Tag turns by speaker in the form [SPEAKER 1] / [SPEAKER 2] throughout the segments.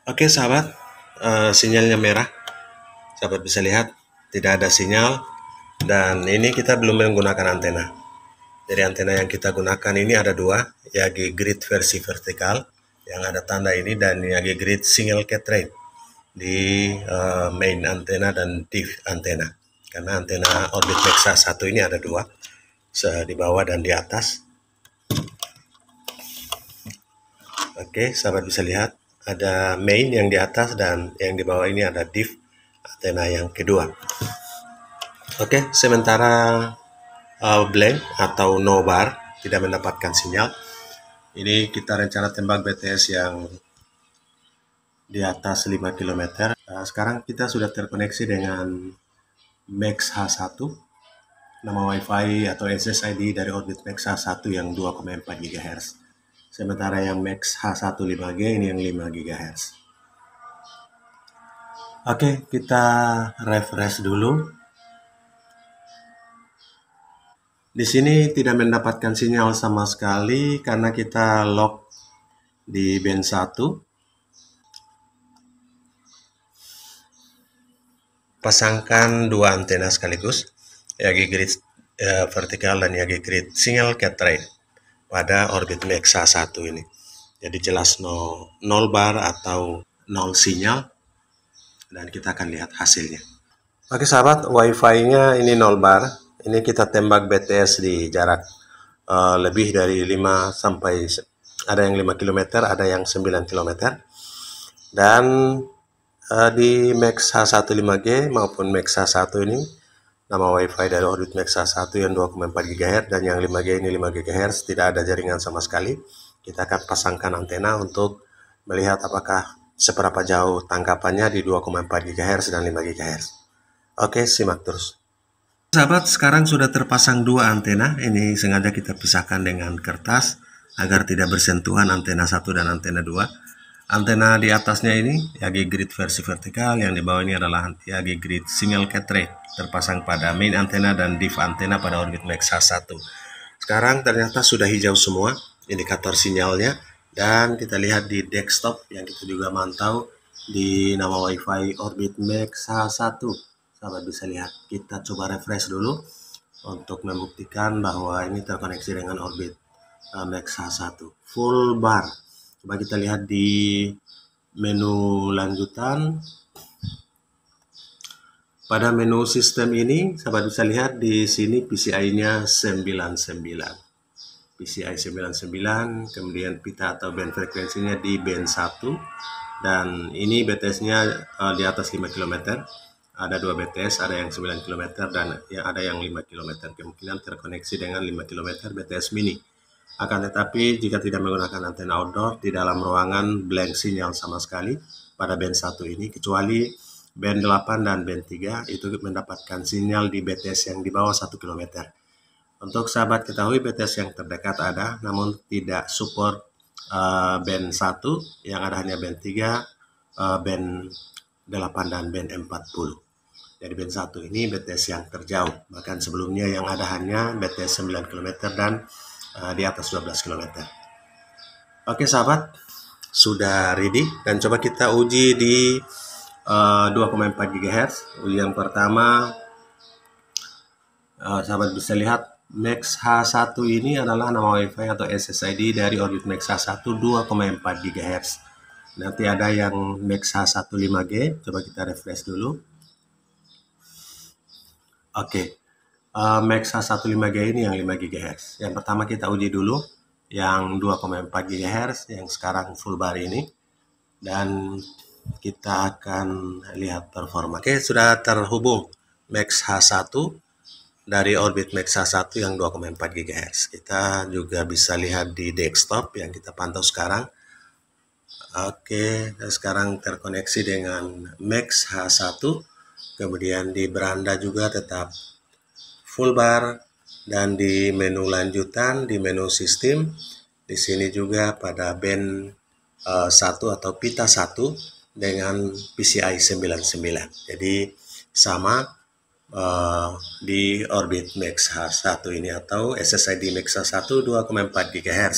[SPEAKER 1] Oke sahabat, sinyalnya merah. Sahabat bisa lihat tidak ada sinyal, dan ini kita belum menggunakan antena. Jadi antena yang kita gunakan ini ada dua, Yagi Grid versi vertikal yang ada tanda ini, dan Yagi Grid single cat ray di main antena dan div antena. Karena antena Orbit Mexa 1 ini ada dua, di bawah dan di atas. Oke, sahabat bisa lihat ada main yang di atas dan yang di bawah ini ada div antena yang kedua. Oke, sementara blank atau no bar tidak mendapatkan sinyal, ini kita rencana tembak BTS yang di atas 5 km. Sekarang kita sudah terkoneksi dengan Max H1, nama WiFi atau SSID dari Orbit Max H1 yang 2,4 GHz. Sementara yang Max H1 5G ini yang 5 GHz. Oke, kita refresh dulu. Di sini tidak mendapatkan sinyal sama sekali karena kita lock di band 1. Pasangkan dua antena sekaligus, Yagi Grid vertikal dan Yagi Grid single cat ray pada Orbit Mexa 1 ini. Jadi jelas 0 bar atau 0 sinyal, dan kita akan lihat hasilnya. Oke sahabat, WiFi-nya ini 0 bar. Ini kita tembak BTS di jarak lebih dari 5 sampai ada yang 5 km, ada yang 9 km. Dan di Max H1 5G maupun Max H1 ini nama WiFi dari Orbit Max H1 yang 2,4 GHz dan yang 5G ini 5 GHz, tidak ada jaringan sama sekali. Kita akan pasangkan antena untuk melihat apakah seberapa jauh tangkapannya di 2,4 GHz dan 5 GHz. Oke, simak terus. Sahabat, sekarang sudah terpasang dua antena. Ini sengaja kita pisahkan dengan kertas agar tidak bersentuhan antena 1 dan antena 2. Antena di atasnya ini Yagi Grid versi vertikal, yang di bawah ini adalah Yagi Grid single cat ray terpasang pada main antena dan div antena pada Orbit Max H1. Sekarang ternyata sudah hijau semua indikator sinyalnya, dan kita lihat di desktop yang kita juga mantau di nama WiFi Orbit Max H1. Sahabat bisa lihat, kita coba refresh dulu untuk membuktikan bahwa ini terkoneksi dengan Orbit Max H1 full bar. Coba kita lihat di menu lanjutan. Pada menu sistem ini, sahabat bisa lihat di sini PCI-nya 99. PCI 99, kemudian pita atau band frekuensinya di band 1, dan ini BTS-nya di atas 5 km. Ada dua BTS, ada yang 9 km dan ada yang 5 km. Kemungkinan terkoneksi dengan 5 km BTS mini. Akan tetapi jika tidak menggunakan antena outdoor, di dalam ruangan blank sinyal sama sekali pada band 1 ini, kecuali band 8 dan band 3 itu mendapatkan sinyal di BTS yang di bawah 1 km. Untuk sahabat ketahui, BTS yang terdekat ada, namun tidak support band 1, yang ada hanya band 3, band 8 dan band 40. Jadi band 1 ini BTS yang terjauh, bahkan sebelumnya yang ada hanya BTS 9 km dan di atas 12 km. Oke sahabat, sudah ready, dan coba kita uji di 2,4 GHz. Uji yang pertama, sahabat bisa lihat Max H1 ini adalah nama WiFi atau SSID dari Orbit Max H1 2,4 GHz. Nanti ada yang Max H1 5G, coba kita refresh dulu. Oke, Max H1 5G ini yang 5 GHz. Yang pertama kita uji dulu yang 2,4 GHz yang sekarang full bar ini, dan kita akan lihat performa. Oke, sudah terhubung Max H1 dari Orbit Max H1 yang 2,4 GHz. Kita juga bisa lihat di desktop yang kita pantau sekarang, Oke, sekarang terkoneksi dengan Max H1, kemudian di beranda juga tetap full bar, dan di menu lanjutan, di menu sistem, di sini juga pada band 1 atau pita 1 dengan PCI 99. Jadi sama di Orbit Max H1 ini atau SSID Max H1 2,4 GHz.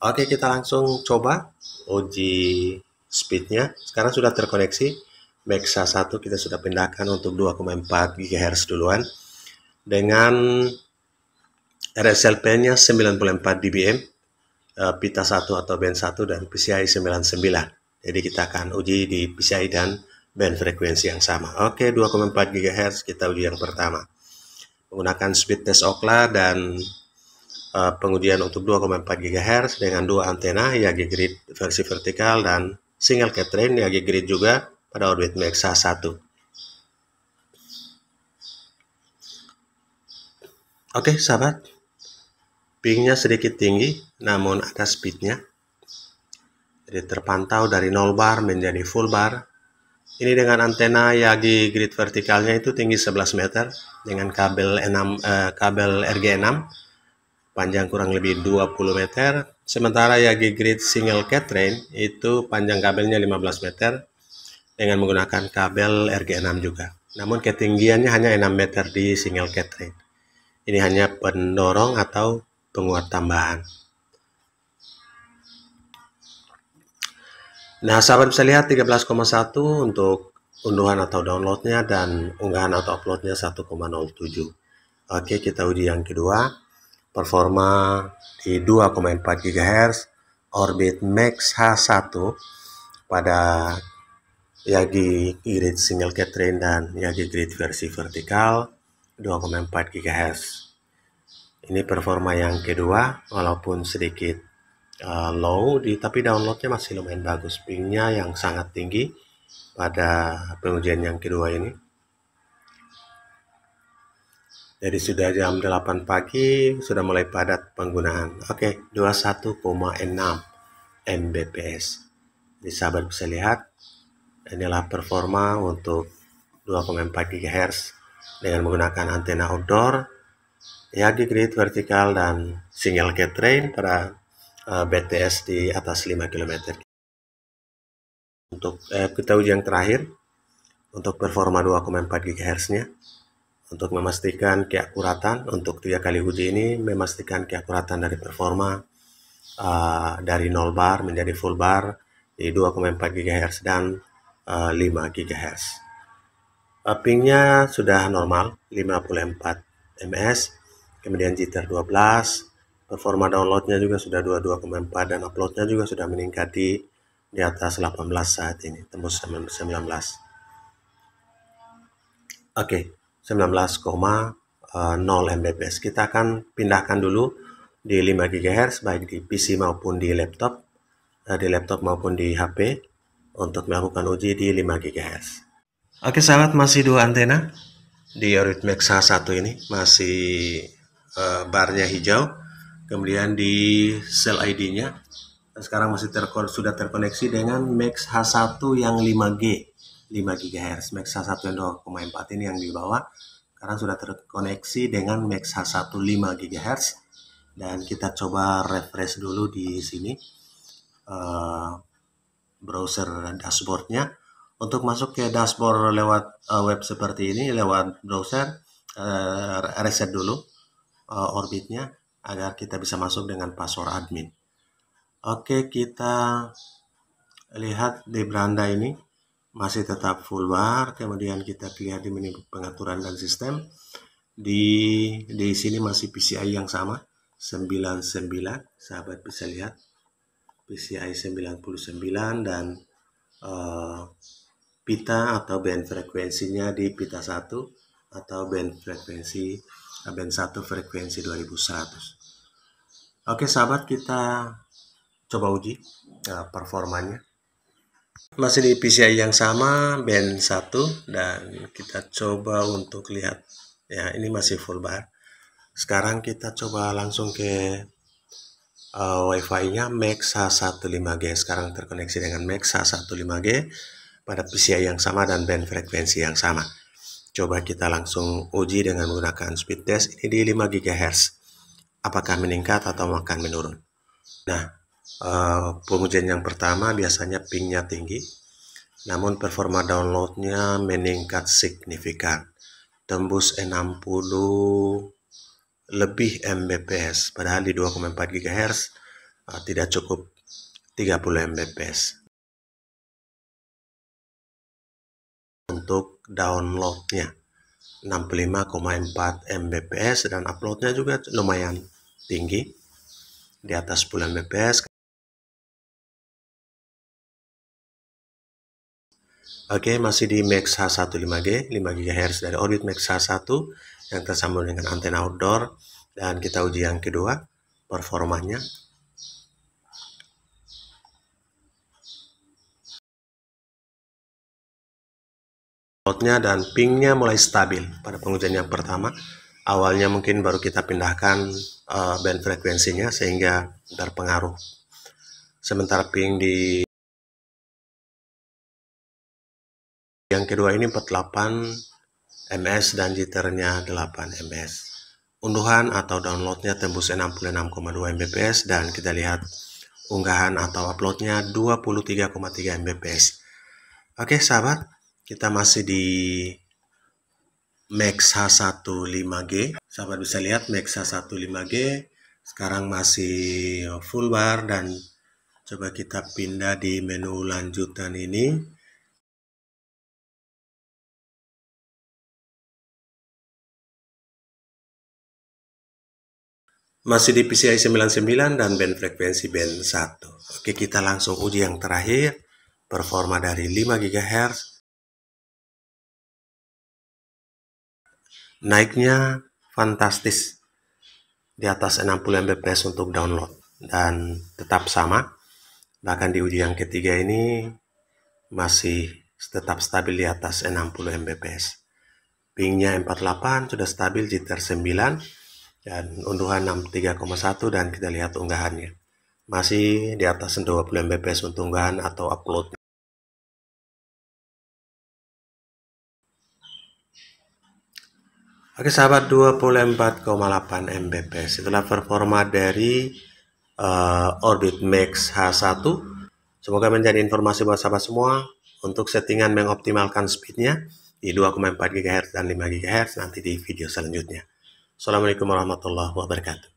[SPEAKER 1] Oke, kita langsung coba uji speednya. Sekarang sudah terkoneksi. Max H1 kita sudah pindahkan untuk 2,4 GHz duluan. Dengan RSLP-nya 94 dBm, pita 1 atau band 1 dan PCI 99. Jadi kita akan uji di PCI dan band frekuensi yang sama. Oke, 2,4 GHz kita uji yang pertama. Menggunakan speed test Ookla dan pengujian untuk 2,4 GHz dengan dua antena Yagi Grid versi vertikal dan single Catrain Yagi Grid juga pada Orbit Max H1. Oke, sahabat, pingnya sedikit tinggi namun ada speednya. Jadi terpantau dari 0 bar menjadi full bar. Ini dengan antena Yagi Grid vertikalnya itu tinggi 11 meter dengan kabel RG6 panjang kurang lebih 20 meter. Sementara Yagi Grid single Catrain itu panjang kabelnya 15 meter dengan menggunakan kabel RG6 juga. Namun ketinggiannya hanya 6 meter di single Catrain. Ini hanya pendorong atau penguat tambahan. Nah, sahabat bisa lihat 13,1 untuk unduhan atau downloadnya dan unggahan atau uploadnya 1,07. Oke, kita uji yang kedua. Performa di 2,4 GHz Orbit Max H1 pada Yagi Grid single Catrain dan Yagi Grid versi vertikal 2,4 GHz. Ini performa yang kedua, walaupun sedikit low, tapi downloadnya masih lumayan bagus. Pingnya yang sangat tinggi pada pengujian yang kedua ini. Jadi sudah jam 8 pagi, sudah mulai padat penggunaan. Oke, 21,6 Mbps. Jadi sahabat bisa lihat, inilah performa untuk 2,4 GHz dengan menggunakan antena outdoor, Yagi Grid vertikal dan single Catrain pada BTS di atas 5 km. Untuk kita uji yang terakhir, untuk performa 2,4 GHz-nya, untuk memastikan keakuratan, untuk 3 kali uji ini memastikan keakuratan dari performa dari 0 bar menjadi full bar di 2,4 GHz dan 5 GHz. Pingnya sudah normal 54 ms, kemudian jitter 12, performa downloadnya juga sudah 22,4 dan uploadnya juga sudah meningkat di atas 18 saat ini, tembus 19. Oke, 19,0 Mbps. Kita akan pindahkan dulu di 5 GHz baik di PC maupun di laptop maupun di HP untuk melakukan uji di 5 GHz. Oke, sahabat, masih dua antena di Orbit Max H1 ini, masih barnya hijau, kemudian di cell ID-nya sekarang masih sudah terkoneksi dengan Max H1 yang 5G 5 GHz. Max H1 yang 2,4 ini yang di bawah sekarang sudah terkoneksi dengan Max H1 5 GHz, dan kita coba refresh dulu di sini browser dashboardnya. Untuk masuk ke dashboard lewat web seperti ini, lewat browser, reset dulu Orbitnya agar kita bisa masuk dengan password admin. Oke, kita lihat di beranda ini masih tetap full bar. Kemudian kita lihat di menu pengaturan dan sistem. Di sini masih PCI yang sama 99, sahabat bisa lihat PCI 99 dan pita atau band frekuensinya di pita 1 atau band 1 frekuensi 2100. Oke, sahabat, kita coba uji performanya. Masih di PCI yang sama, band 1, dan kita coba untuk lihat. Ya, ini masih full bar. Sekarang kita coba langsung ke Wi-Fi-nya Max H15G. Sekarang terkoneksi dengan Max H15G pada PCI yang sama dan band frekuensi yang sama. Coba kita langsung uji dengan menggunakan speed test ini di 5 GHz. Apakah meningkat atau akan menurun? Nah, pengujian yang pertama biasanya pingnya tinggi, namun performa downloadnya meningkat signifikan, tembus 60 lebih Mbps, padahal di 2,4 GHz tidak cukup 30 Mbps. Untuk downloadnya 65,4 Mbps dan uploadnya juga lumayan tinggi, di atas 10 Mbps. Oke, masih di Max H15G, 5 GHz dari Orbit Max H1 yang tersambung dengan antena outdoor. Dan kita uji yang kedua, performanya. Downloadnya dan pingnya mulai stabil pada pengujian yang pertama. Awalnya mungkin baru kita pindahkan band frekuensinya sehingga berpengaruh. Sementara ping di yang kedua ini 48 ms dan jitternya 8 ms. Unduhan atau downloadnya tembus 66,2 Mbps dan kita lihat unggahan atau uploadnya 23,3 Mbps. Oke sahabat, kita masih di Max H15G. Sahabat bisa lihat Max H15G sekarang masih full bar dan coba kita pindah di menu lanjutan ini. Masih di PCI 99 dan band frekuensi band 1. Oke, kita langsung uji yang terakhir. Performa dari 5 GHz. Naiknya fantastis. Di atas 60 Mbps untuk download. Dan tetap sama. Bahkan di uji yang ketiga ini masih tetap stabil di atas 60 Mbps. Pingnya 48 sudah stabil, jitter 9. Dan unduhan 63,1 dan kita lihat unggahannya masih di atas 20 Mbps untuk unggahan atau upload. Oke sahabat, 24,8 Mbps itulah performa dari Orbit Max H1. Semoga menjadi informasi buat sahabat semua untuk settingan mengoptimalkan speednya di 2,4 GHz dan 5 GHz nanti di video selanjutnya. Assalamualaikum warahmatullahi wabarakatuh.